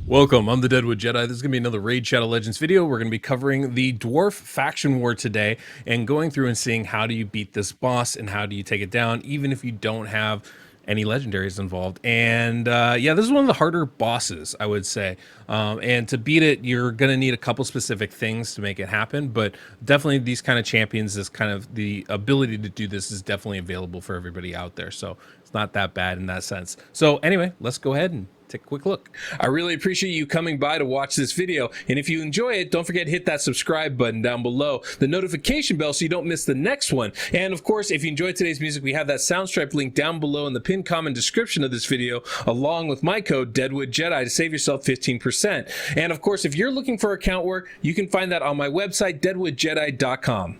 Welcome, I'm the Deadwood Jedi. This is going to be another Raid Shadow Legends video. We're going to be covering the Dwarf faction war today and going through and seeing how do you beat this boss and how do you take it down, even if you don't have any legendaries involved. And yeah, this is one of the harder bosses, I would say. And to beat it, you're going to need a couple specific things to make it happen. But definitely these kind of champions, this kind of the ability to do this is definitely available for everybody out there. So it's not that bad in that sense. So anyway, let's go ahead and take a quick look. I really appreciate you coming by to watch this video, and if you enjoy it, don't forget to hit that subscribe button down below, the notification bell so you don't miss the next one. And of course, if you enjoyed today's music, we have that Soundstripe link down below in the pinned comment description of this video, along with my code Deadwood Jedi to save yourself 15%. And of course, if you're looking for account work, you can find that on my website, deadwoodjedi.com.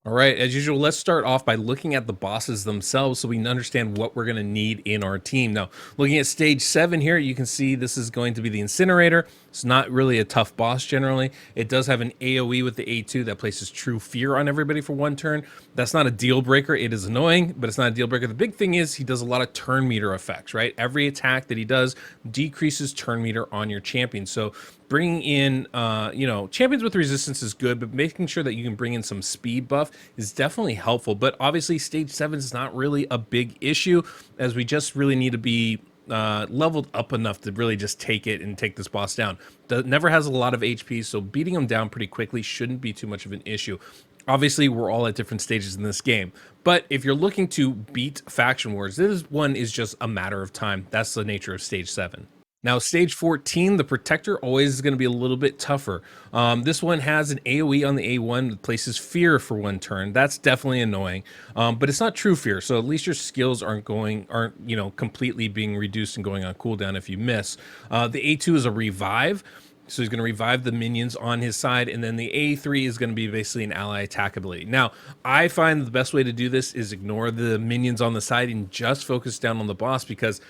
All right, as usual, let's start off by looking at the bosses themselves so we can understand what we're going to need in our team. Now, looking at stage 7 here, you can see this is going to be the Incinerator. It's not really a tough boss generally. It does have an AoE with the A2 that places true fear on everybody for 1 turn. That's not a deal breaker. It is annoying, but it's not a deal breaker. The big thing is he does a lot of turn meter effects, right? Every attack that he does decreases turn meter on your champion. So bringing in, champions with resistance is good, but making sure that you can bring in some speed buff is definitely helpful. But obviously stage 7 is not really a big issue, as we just really need to be leveled up enough to really just take it and take this boss down. Never has a lot of HP, so beating him down pretty quickly shouldn't be too much of an issue. Obviously, we're all at different stages in this game, but if you're looking to beat faction wars, this one is just a matter of time. That's the nature of stage 7. Now, stage 14, the Protector, always is going to be a little bit tougher. This one has an AoE on the A1 that places fear for 1 turn. That's definitely annoying, but it's not true fear, so at least your skills aren't completely being reduced and going on cooldown if you miss. The A2 is a revive, so he's going to revive the minions on his side, and then the A3 is going to be basically an ally attack ability. Now, I find the best way to do this is ignore the minions on the side and just focus down on the boss, because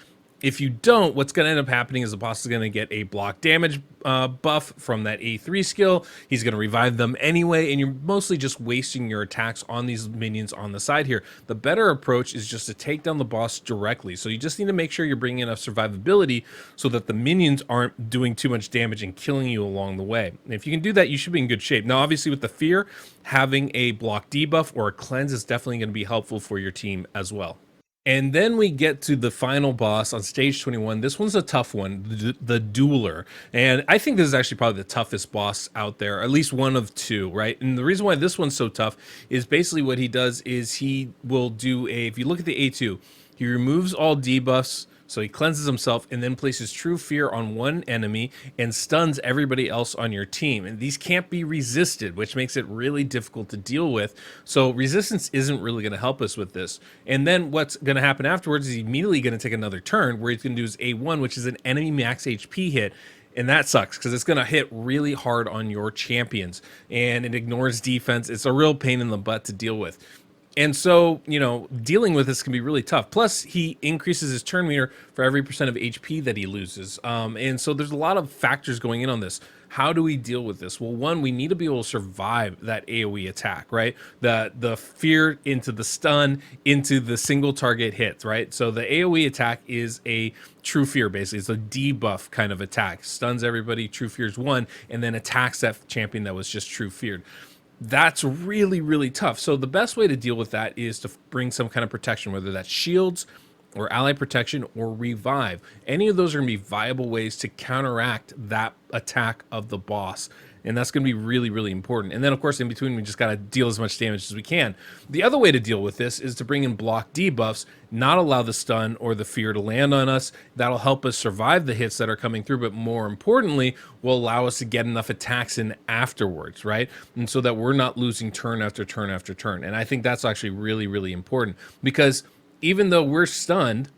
if you don't, what's going to end up happening is the boss is going to get a block damage buff from that A3 skill. He's going to revive them anyway, and you're mostly just wasting your attacks on these minions on the side here. The better approach is just to take down the boss directly. So you just need to make sure you're bringing enough survivability so that the minions aren't doing too much damage and killing you along the way. And if you can do that, you should be in good shape. Now, obviously, with the fear, having a block debuff or a cleanse is definitely going to be helpful for your team as well. And then we get to the final boss on stage 21. This one's a tough one, the Dueler. And I think this is actually probably the toughest boss out there, at least one of 2, right? And the reason why this one's so tough is basically what he does is he will do if you look at the A2, he removes all debuffs. So he cleanses himself and then places true fear on 1 enemy and stuns everybody else on your team. And these can't be resisted, which makes it really difficult to deal with. So resistance isn't really going to help us with this. And then what's going to happen afterwards is he's immediately going to take another turn where he's going to do his A1, which is an enemy max HP hit. And that sucks because it's going to hit really hard on your champions and it ignores defense. It's a real pain in the butt to deal with. And so, dealing with this can be really tough. Plus, he increases his turn meter for every percent of HP that he loses. And so there's a lot of factors going in on this. How do we deal with this? Well, one, we need to be able to survive that AoE attack, right? The fear into the stun, into the single target hits, right? So the AoE attack is a true fear, basically. It's a debuff kind of attack. Stuns everybody, true fears 1, and then attacks that champion that was just true feared. That's really, really tough. So the best way to deal with that is to bring some kind of protection, whether that's shields or ally protection or revive. Any of those are going to be viable ways to counteract that attack of the boss. And that's going to be really, really important. And then, of course, in between, we just got to deal as much damage as we can. The other way to deal with this is to bring in block debuffs, not allow the stun or the fear to land on us. That'll help us survive the hits that are coming through, but more importantly, will allow us to get enough attacks in afterwards, right? And so that we're not losing turn after turn after turn. And I think that's actually really, really important, because even though we're stunned,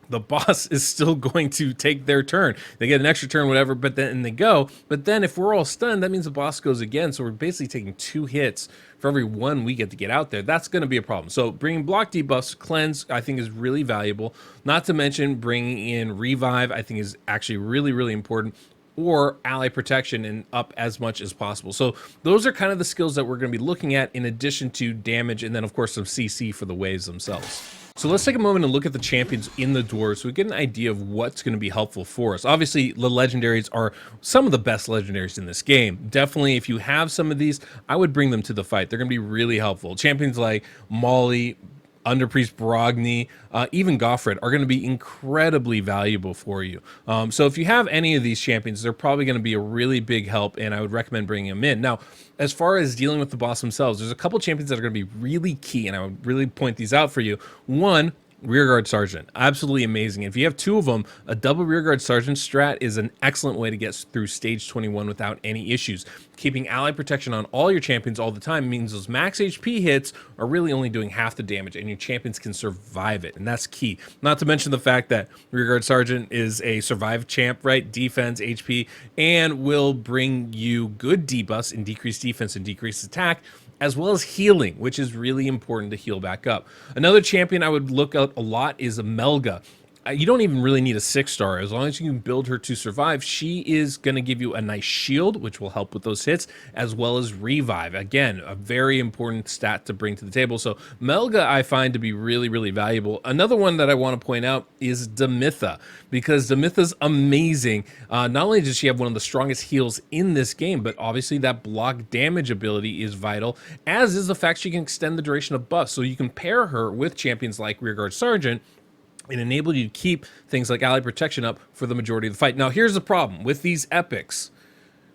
the boss is still going to take their turn. They get an extra turn, whatever, but then they go. But then if we're all stunned, that means the boss goes again. So we're basically taking 2 hits for every 1 we get to get out there. That's going to be a problem. So bringing block debuffs, cleanse, I think is really valuable. Not to mention bringing in revive, I think is actually really, really important. or ally protection and up as much as possible. So those are kind of the skills that we're going to be looking at, in addition to damage, and then of course some CC for the waves themselves. So let's take a moment and look at the champions in the Dwarves so we get an idea of what's going to be helpful for us. Obviously, the legendaries are some of the best legendaries in this game. Definitely, if you have some of these, I would bring them to the fight. They're going to be really helpful. Champions like Molly, Underpriest Brogni, even Goffred are going to be incredibly valuable for you. So if you have any of these champions, they're probably going to be a really big help, and I would recommend bringing them in. Now, as far as dealing with the boss themselves, there's a couple champions that are going to be really key, and I would really point these out for you. One, Rearguard Sergeant, absolutely amazing. If you have two of them, a double Rearguard Sergeant strat is an excellent way to get through stage 21 without any issues. Keeping ally protection on all your champions all the time means those max HP hits are really only doing half the damage, and your champions can survive it, and that's key. Not to mention the fact that Rearguard Sergeant is a survive champ, right? Defense, HP, and will bring you good debuffs and decreased defense and decreased attack, as well as healing, which is really important to heal back up. Another champion I would look at a lot is Melga. You don't even really need a 6-star. As long as you can build her to survive, she is going to give you a nice shield, which will help with those hits, as well as revive. Again, a very important stat to bring to the table. So Melga I find to be really, really valuable. Another one that I want to point out is Demitha, because Demitha's amazing. Not only does she have one of the strongest heals in this game, but obviously that block damage ability is vital, as is the fact she can extend the duration of buffs. So you can pair her with champions like Rearguard Sergeant and enable you to keep things like ally protection up for the majority of the fight. Now, here's the problem with these epics.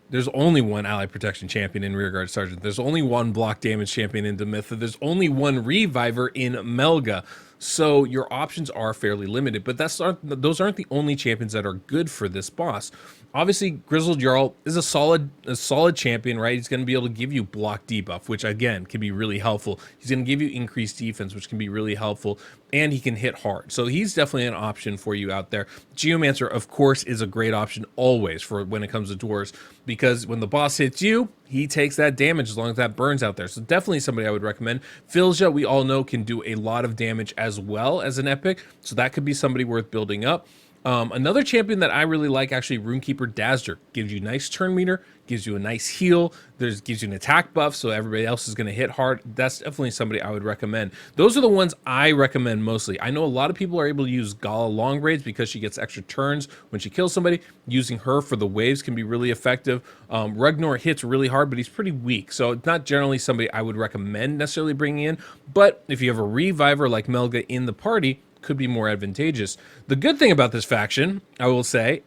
There's only one ally protection champion in Rearguard Sergeant. There's only one block damage champion in Demitha. There's only one reviver in Melga. So your options are fairly limited, but those aren't the only champions that are good for this boss. Obviously, Grizzled Jarl is a solid champion, right? He's going to be able to give you block debuff, which again can be really helpful. He's going to give you increased defense, which can be really helpful, and he can hit hard. So he's definitely an option for you out there. Geomancer, of course, is a great option always for when it comes to Dwarves, because when the boss hits you, he takes that damage as long as that burns out there. So definitely somebody I would recommend. Filja, we all know, can do a lot of damage as well as an epic, so that could be somebody worth building up. Another champion that I really like, actually, Runekeeper Dazzler. Gives you nice turn meter, gives you a nice heal, gives you an attack buff, so everybody else is going to hit hard. That's definitely somebody I would recommend. Those are the ones I recommend mostly. I know a lot of people are able to use Gala long raids because she gets extra turns when she kills somebody. Using her for the waves can be really effective. Ragnar hits really hard, but he's pretty weak, so it's not generally somebody I would recommend necessarily bringing in. But if you have a reviver like Melga in the party, could be more advantageous. The good thing about this faction, I will say,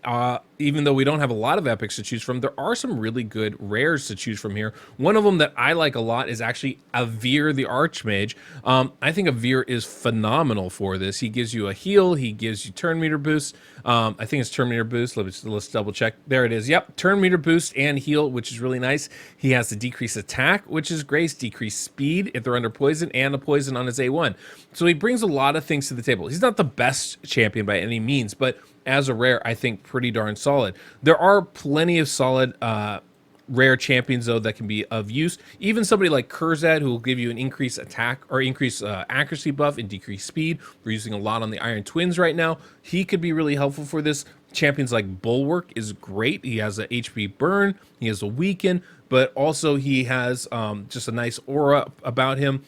even though we don't have a lot of epics to choose from, there are some really good rares to choose from here. One of them that I like a lot is actually Avir the Archmage. I think Avir is phenomenal for this. He gives you a heal, he gives you turn meter boost. I think it's turn meter boost. Let's double check. There it is. Yep, turn meter boost and heal, which is really nice. He has the decrease attack, which is great. Decrease speed if they're under poison, and a poison on his A1. So he brings a lot of things to the table. He's not the best champion by any means, but as a rare, I think pretty darn solid. There are plenty of solid rare champions, though, that can be of use. Even somebody like Kurzad, who will give you an increased attack or increased accuracy buff and decreased speed. We're using a lot on the Iron Twins right now. He could be really helpful for this. Champions like Bulwark is great. He has a HP burn, he has a weaken, but also he has just a nice aura about him.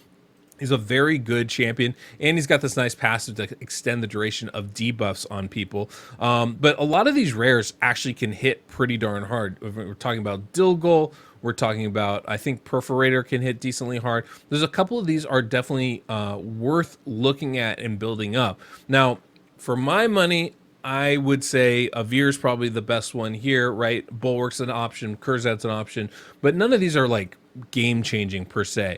He's a very good champion, and he's got this nice passive to extend the duration of debuffs on people. But a lot of these rares actually can hit pretty darn hard. We're talking about Dilgol. We're talking about, I think, Perforator can hit decently hard. There's a couple of these are definitely worth looking at and building up. Now, for my money, I would say Avir's probably the best one here, right? Bulwark's an option, Kurzad's an option, but none of these are like game changing per se.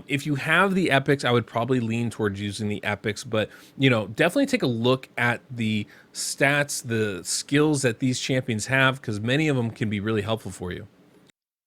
If you have the epics, I would probably lean towards using the epics, but you know, definitely take a look at the stats, the skills that these champions have, because many of them can be really helpful for you.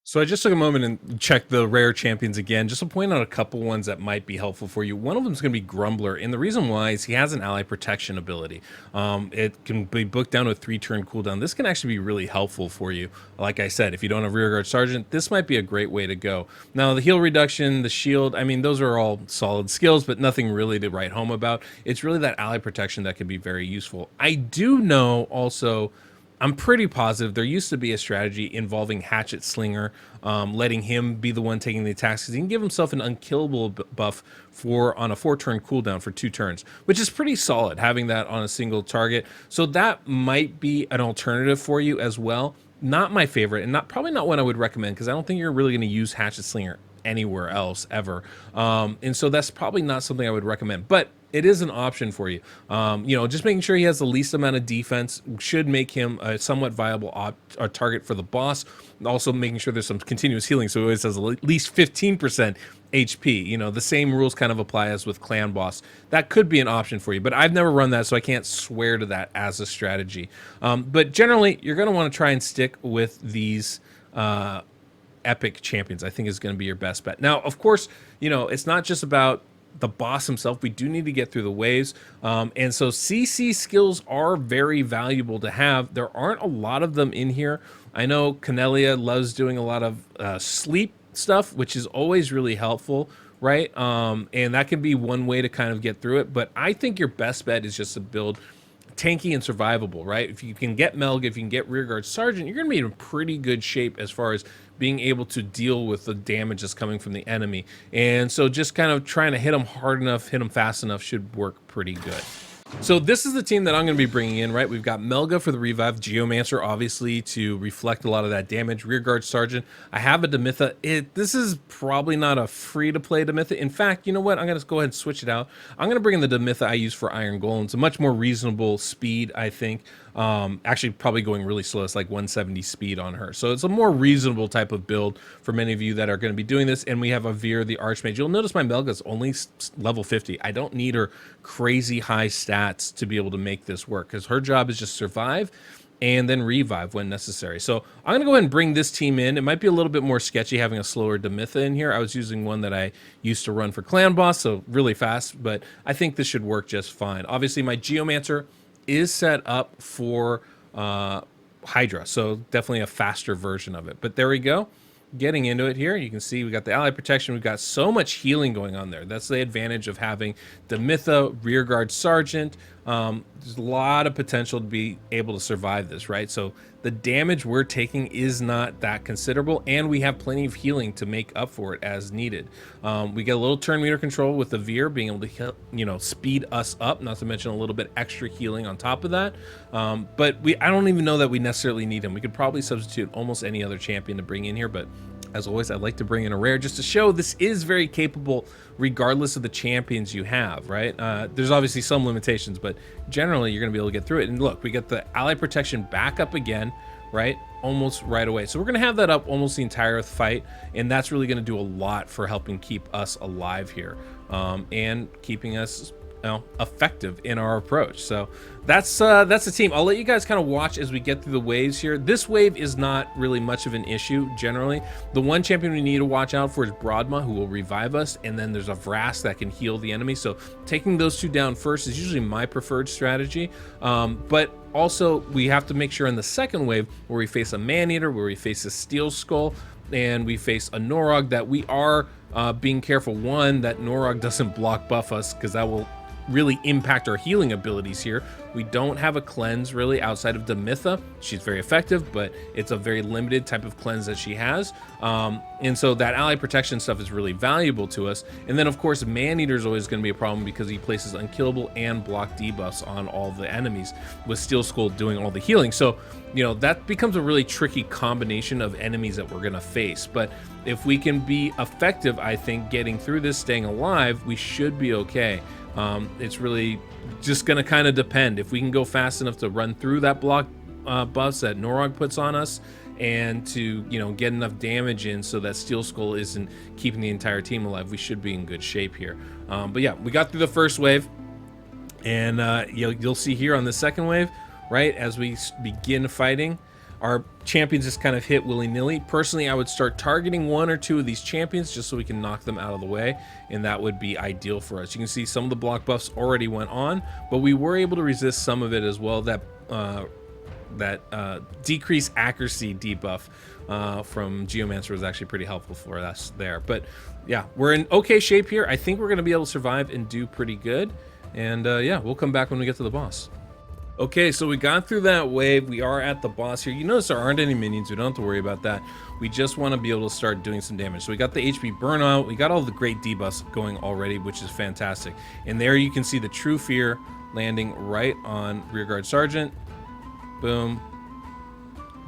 So I just took a moment and checked the rare champions again, just to point out a couple ones that might be helpful for you. One of them is going to be Grumbler, and the reason why is he has an ally protection ability. It can be booked down to a 3-turn cooldown. This can actually be really helpful for you. Like I said, if you don't have Rearguard Sergeant, this might be a great way to go. Now, the heal reduction, the shield, I mean, those are all solid skills, but nothing really to write home about. It's really that ally protection that can be very useful. I do know also I'm pretty positive there used to be a strategy involving Hatchet Slinger, letting him be the one taking the attacks because he can give himself an unkillable buff for on a 4-turn cooldown for 2 turns, which is pretty solid having that on a single target. So that might be an alternative for you as well. Not my favorite, and not probably not one I would recommend because I don't think you're really going to use Hatchet Slinger anywhere else ever. And so that's probably not something I would recommend, but it is an option for you. You know, just making sure he has the least amount of defense should make him a somewhat viable target for the boss. Also making sure there's some continuous healing, so he always has at least 15% HP. You know, the same rules kind of apply as with clan boss. That could be an option for you, but I've never run that, so I can't swear to that as a strategy. But generally, you're going to want to try and stick with these epic champions. I think is going to be your best bet. Now, of course, you know, it's not just about the boss himself. We do need to get through the waves. And so CC skills are very valuable to have. There aren't a lot of them in here. I know Cornelia loves doing a lot of sleep stuff, which is always really helpful, right? And that can be one way to kind of get through it. But I think your best bet is just to build tanky and survivable, right? If you can get Melg, if you can get Rearguard Sergeant, you're going to be in pretty good shape as far as being able to deal with the damage that's coming from the enemy. And so just kind of trying to hit them hard enough, hit them fast enough should work pretty good. So this is the team that I'm going to be bringing in, right? We've got Melga for the revive, Geomancer obviously to reflect a lot of that damage, Rearguard Sergeant. I have a Demitha. This is probably not a free-to-play Demitha. In fact, you know what? I'm going to go ahead and switch it out. I'm going to bring in the Demitha I use for Iron Golem. It's a much more reasonable speed, I think. Actually probably going really slow. It's like 170 speed on her. So it's a more reasonable type of build for many of you that are going to be doing this. And we have a Veer, the Archmage. You'll notice my Melga is only level 50. I don't need her crazy high stats to be able to make this work because her job is just survive and then revive when necessary. So I'm going to go ahead and bring this team in. It might be a little bit more sketchy having a slower Demitha in here. I was using one that I used to run for Clan Boss, so really fast, but I think this should work just fine. Obviously, my Geomancer is set up for Hydra, so definitely a faster version of it. But there we go. Getting into it here, you can see we got the ally protection. We've got so much healing going on there. That's the advantage of having Demitha, Rearguard Sergeant. There's a lot of potential to be able to survive this, right? So the damage we're taking is not that considerable, and we have plenty of healing to make up for it as needed. We get a little turn meter control with the Veer being able to, you know, speed us up, not to mention a little bit extra healing on top of that. But I don't even know that we necessarily need him. We could probably substitute almost any other champion to bring in here, but as always, I'd like to bring in a rare just to show this is very capable regardless of the champions you have, right? There's obviously some limitations, but generally you're going to be able to get through it. And look, we get the ally protection back up again, right? Almost right away. So we're going to have that up almost the entire fight, and that's really going to do a lot for helping keep us alive here and keeping us effective in our approach. So that's the team. I'll let you guys kind of watch as we get through the waves here. This wave is not really much of an issue generally. The one champion we need to watch out for is Broadma, who will revive us, and then there's a Vras that can heal the enemy. So taking those two down first is usually my preferred strategy. But also we have to make sure in the second wave where we face a Maneater, where we face a Steel Skull, and we face a Norog, that we are being careful, one, that Norog doesn't block buff us, because that will really impact our healing abilities here. We don't have a cleanse really outside of Demitha. She's very effective, but it's a very limited type of cleanse that she has. And so that ally protection stuff is really valuable to us. And then of course, Maneater is always going to be a problem because he places unkillable and block debuffs on all the enemies, with Steel Skull doing all the healing. So, you know, that becomes a really tricky combination of enemies that we're going to face. But if we can be effective, I think, getting through this, staying alive, we should be okay. It's really just going to kind of depend. If we can go fast enough to run through that block buffs that Norog puts on us, and to, you know, get enough damage in so that Steel Skull isn't keeping the entire team alive, we should be in good shape here. But yeah, we got through the first wave, and you'll see here on the second wave, right, as we begin fighting, our champions just kind of hit willy-nilly. Personally, I would start targeting one or two of these champions just so we can knock them out of the way, and that would be ideal for us. You can see some of the block buffs already went on, but we were able to resist some of it as well. That decreased accuracy debuff from Geomancer was actually pretty helpful for us there. But yeah, we're in okay shape here. I think we're going to be able to survive and do pretty good. And yeah, we'll come back when we get to the boss. Okay, so we got through that wave. We are at the boss here. You notice there aren't any minions. We don't have to worry about that. We just want to be able to start doing some damage. So we got the HP burnout. We got all the great debuffs going already, which is fantastic. And there you can see the True Fear landing right on Rearguard Sergeant. Boom.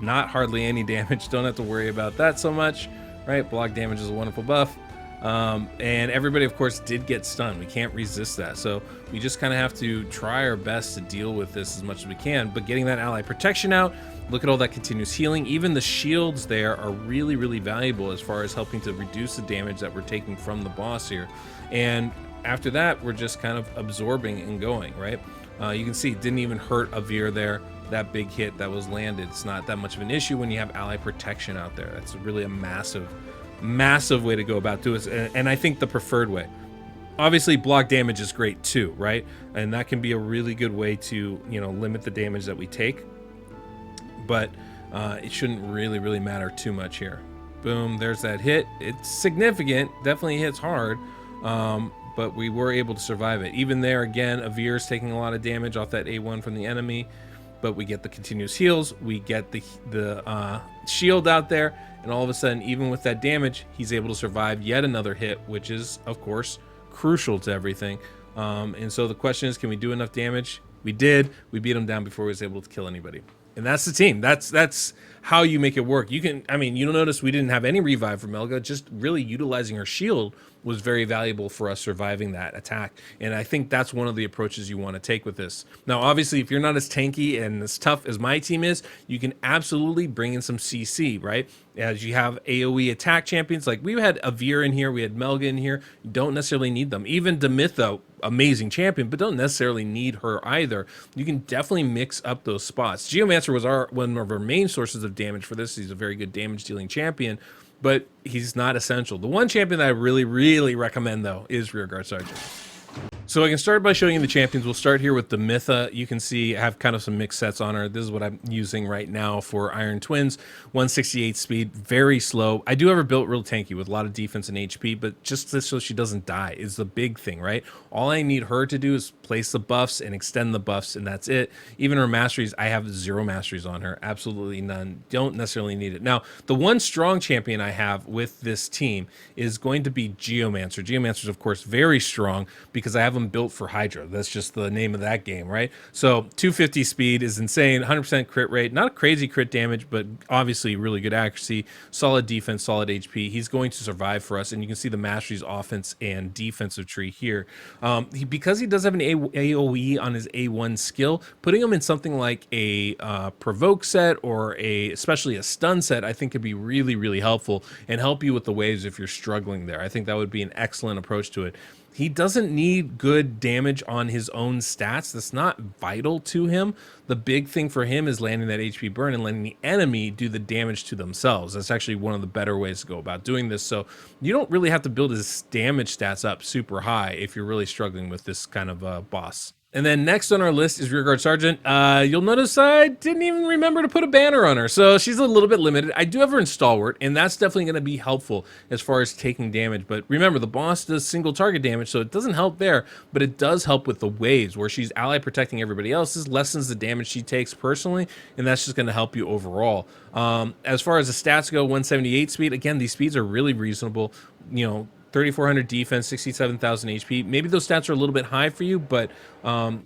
Not hardly any damage. Don't have to worry about that so much, right? Block damage is a wonderful buff. And everybody, of course, did get stunned. We can't resist that. So we just kind of have to try our best to deal with this as much as we can. But getting that ally protection out, look at all that continuous healing. Even the shields there are really, really valuable as far as helping to reduce the damage that we're taking from the boss here. And after that, we're just kind of absorbing and going, right? You can see it didn't even hurt a Veer there. That big hit that was landed, it's not that much of an issue when you have ally protection out there. That's really a massive way to go about doing it, and I think the preferred way. Obviously block damage is great too, right? And that can be a really good way to, you know, limit the damage that we take, but it shouldn't really matter too much here. Boom, there's that hit. It's significant, definitely hits hard, but we were able to survive it. Even there, again, Avir's taking a lot of damage off that A1 from the enemy, but we get the continuous heals, we get the shield out there, and all of a sudden, even with that damage, he's able to survive yet another hit, which is, of course, crucial to everything. And so the question is, can we do enough damage? We did. We beat him down before he was able to kill anybody. And that's the team. That's how you make it work. You can, I mean, you'll notice we didn't have any revive from Melga. Just really utilizing her shield was very valuable for us surviving that attack. And I think that's one of the approaches you want to take with this. Now, obviously, if you're not as tanky and as tough as my team is, you can absolutely bring in some CC, right? As you have AoE attack champions, like we had Avir in here, we had Melga in here. You don't necessarily need them. Even Demitha, amazing champion, but don't necessarily need her either. You can definitely mix up those spots. Geomancer was one of our main sources of damage for this. He's a very good damage dealing champion, but he's not essential. The one champion that I really recommend though is Rearguard Sergeant. So I can start by showing you the champions. We'll start here with the Mytha. You can see I have kind of some mixed sets on her. This is what I'm using right now for Iron Twins. 168 speed, very slow. I do have her built real tanky with a lot of defense and HP, but just so she doesn't die is the big thing, right? All I need her to do is place the buffs and extend the buffs, and that's it. Even her masteries, I have 0 masteries on her. Absolutely none. Don't necessarily need it. Now, the one strong champion I have with this team is going to be Geomancer. Geomancer is, of course, very strong because I have him built for Hydra. That's just the name of that game, right? So 250 speed is insane, 100% crit rate, not a crazy crit damage, but obviously really good accuracy, solid defense, solid HP. He's going to survive for us, and you can see the masteries offense and defensive tree here. Because he does have an AoE on his A1 skill, putting him in something like a provoke set or especially a stun set, I think could be really helpful and help you with the waves if you're struggling there. I think that would be an excellent approach to it. He doesn't need good damage on his own stats. That's not vital to him. The big thing for him is landing that HP burn and letting the enemy do the damage to themselves. That's actually one of the better ways to go about doing this. So you don't really have to build his damage stats up super high if you're really struggling with this kind of boss. And then next on our list is Rearguard Sergeant. You'll notice I didn't even remember to put a banner on her, so she's a little bit limited. I do have her in Stalwart, and that's definitely going to be helpful as far as taking damage. But remember, the boss does single target damage, so it doesn't help there, but it does help with the waves, where she's ally protecting everybody else. This lessens the damage she takes personally, and that's just going to help you overall. As far as the stats go, 178 speed, again, these speeds are really reasonable. You know, 3,400 defense, 67,000 HP. Maybe those stats are a little bit high for you, but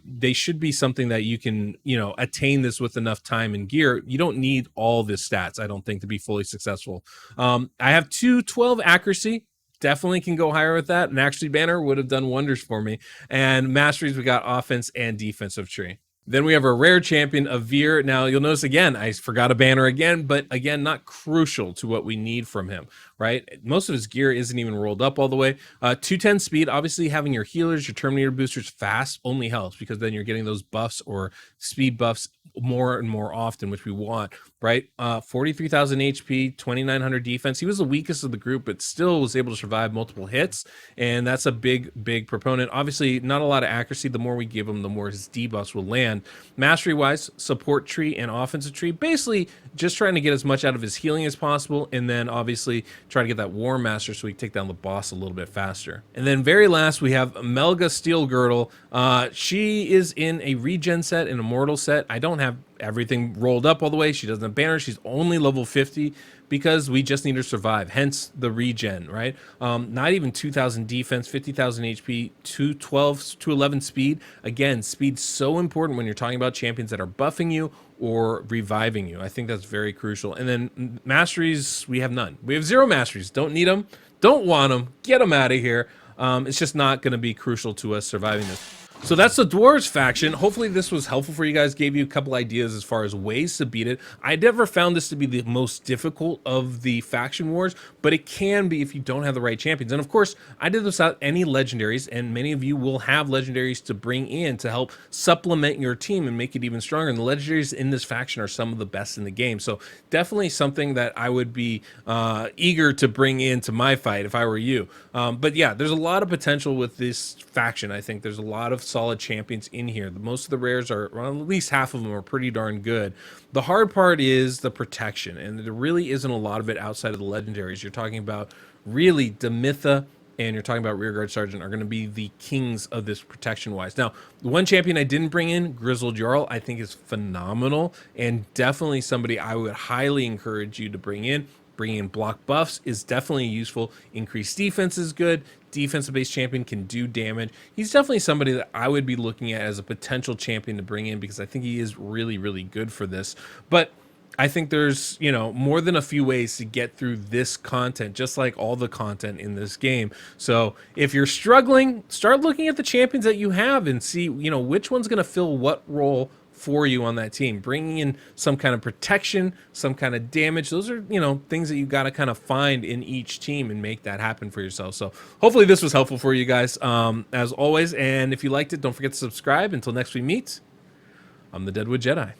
they should be something that you can, you know, attain this with enough time and gear. You don't need all this stats, I don't think, to be fully successful. I have 212 accuracy. Definitely can go higher with that. An accuracy banner would have done wonders for me. And masteries, we got offense and defensive tree. Then we have our rare champion, Avir. Now, you'll notice again, I forgot a banner again, but again, not crucial to what we need from him, right? Most of his gear isn't even rolled up all the way. 210 speed, obviously having your healers, your Terminator boosters fast only helps because then you're getting those buffs or speed buffs more and more often, which we want. right? 43,000 HP, 2,900 defense. He was the weakest of the group, but still was able to survive multiple hits. And that's a big proponent. Obviously, not a lot of accuracy. The more we give him, the more his debuffs will land. Mastery wise, support tree and offensive tree, basically just trying to get as much out of his healing as possible. And then obviously try to get that War Master so we can take down the boss a little bit faster. And then very last, we have Melga Steel Girdle. She is in a regen set, an immortal set. I don't have everything rolled up all the way. She doesn't have banner. She's only level 50 because we just need her to survive, hence the regen, right? Not even 2,000 defense, 50,000 HP, 212, 211 speed. Again, speed's so important when you're talking about champions that are buffing you or reviving you. I think that's very crucial. And then masteries, we have none. We have 0 masteries. Don't need them. Don't want them. Get them out of here. It's just not going to be crucial to us surviving this. So that's the Dwarves faction. Hopefully this was helpful for you guys, gave you a couple ideas as far as ways to beat it. I never found this to be the most difficult of the faction wars, but it can be if you don't have the right champions. And of course, I did this without any legendaries, and many of you will have legendaries to bring in to help supplement your team and make it even stronger. And the legendaries in this faction are some of the best in the game. So definitely something that I would be eager to bring into my fight if I were you. But yeah, there's a lot of potential with this faction. I think there's a lot of solid champions in here. Most of the rares are, well, at least half of them are pretty darn good. The hard part is the protection, and there really isn't a lot of it outside of the legendaries. You're talking about really Demitha and you're talking about Rearguard Sergeant are going to be the kings of this protection wise. Now, the one champion I didn't bring in, Grizzled Jarl, I think is phenomenal and definitely somebody I would highly encourage you to bring in. Bringing in block buffs is definitely useful. Increased defense is good. Defensive-based champion can do damage. He's definitely somebody that I would be looking at as a potential champion to bring in because I think he is really good for this. But I think there's, you know, more than a few ways to get through this content, just like all the content in this game. So if you're struggling, start looking at the champions that you have and see, you know, which one's going to fill what role for you on that team. Bringing in some kind of protection, some kind of damage, those are, you know, things that you got to kind of find in each team and make that happen for yourself. So hopefully this was helpful for you guys, as always. And if you liked it, don't forget to subscribe. Until next we meet, I'm the Deadwood Jedi.